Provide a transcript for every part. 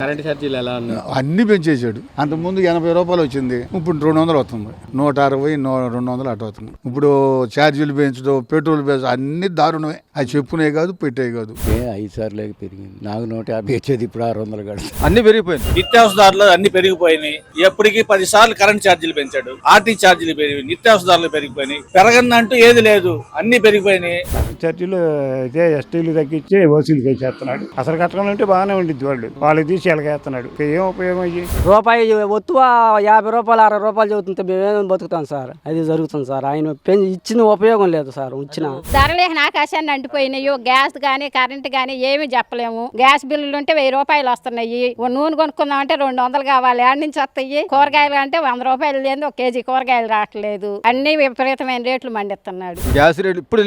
Current ఛార్జీలు ఎలా ఉన్నాయి? అన్ని పెంచేసాడు. అంతకుముందు 80 రూపాయలు వచ్చింది, ఇప్పుడు 200 వస్తుంది. 160, 200 అటు అవుతుంది. ఇప్పుడు ఛార్జీలు పెంచడం, పెట్రోల్ పెంచడం అన్ని దారుణమే. అది చెప్పునే కాదు, పెట్టే కాదు. 5 సార్లు పెరిగింది. నాకు 150 వచ్చేది, ఇప్పుడు 600 కడుతుంది. అన్ని పెరిగిపోయింది. నిత్యావసరాలు అన్ని పెరిగిపోయినాయి. ఎప్పటికీ 10 సార్లు కరెంట్ ఛార్జీలు పెంచాడు. ఆర్టీ ఛార్జీలు పెరిగి, నిత్యావసరాలు పెరిగిపోయినాయి. పెరగనంటూ ఏది లేదు, అన్ని పెరిగిపోయినాయి. చర్చలు అయితే ఎస్టీలు తగ్గించి వసూలు చేస్తున్నాడు. అసలు కట్టడం బాగానే ఉండిద్ది, వాళ్ళు తీసి ఎలాగేస్తున్నాడు. ఏం ఉపయోగం అయ్యి రూపాయి ఒత్తువ 50 రూపాయలు 60 రూపాయలు చదువుతుంటే మేమేమో బతుకుతాం సార్. అది జరుగుతుంది సార్. ఆయన ఇచ్చిన ఉపయోగం లేదు సార్. ఇచ్చిన ధరలేని ఆకాశాన్ని అంటిపోయినాయి. గ్యాస్ గానీ కరెంట్ గానీ ఏమి చెప్పలేము. గ్యాస్ బిల్లులు ఉంటే 1000 రూపాయలు వస్తున్నాయి. నూనె కొనుక్కుందామంటే 200 కావాలి. ఆడి నుంచి వస్తాయి. కూరగాయలు అంటే 100 రూపాయలు లేదు, 1 కేజీ కూరగాయలు రావట్లేదు. అన్ని విపరీతమైన రేట్లు మండిస్తున్నాడు. గ్యాస్ రేట్లు ఇప్పుడు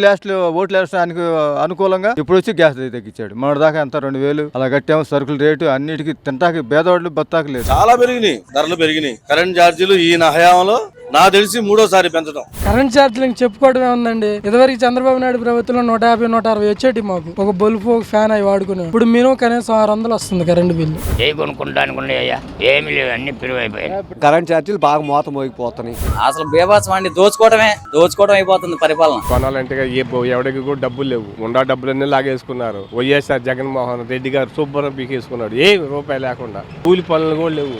ఓట్లు వేసడానికి అనుకూలంగా ఇప్పుడు వచ్చి గ్యాస్ రేట్ తగ్గించాడు. మన దాకా ఎంత 2000 అలా కట్టాము. సరుకుల రేటు అన్నిటికీ తింటాకి పేదవాళ్ళు బత్తాకి లేదు. చాలా పెరిగినాయి, ధరలు పెరిగినాయి. కరెంట్ ఛార్జీలు ఈయన హయాంలో నాకు తెలిసి 3వ పెంచడం. కరెంట్ ఛార్జీలు చెప్పుకోవడమే ఉందండి. ఇదివరకు చంద్రబాబు నాయుడు ప్రభుత్వంలో 150, 160 వచ్చేటి మాకు. ఒక బల్బు, ఒక ఫ్యాన్ అవి వాడుకునే. ఇప్పుడు మినిమం కనీసం 600 వస్తుంది కరెంట్ బిల్లు. ఏ కొనుక్కుంటానికి ఉన్నాయా? ఏమి లేవు, అన్ని పెరిగిపోయాయి. కరెంట్ ఛార్జీలు బాగా మోత మోగిపోతున్నాయి. అసలు బేబాసం అండి. దోచుకోవడం అయిపోతుంది పరిపాలన. కొనాలంటే ఎవరికి కూడా డబ్బులు లేవు. ఉండా డబ్బులన్నీ లాగేసుకున్నారు. వైఎస్ఆర్ జగన్మోహన్ రెడ్డి గారు శుభ్రం పీకేసుకున్నాడు. ఏ రూపాయి లేకుండా. కూలి పనులు కూడా లేవు.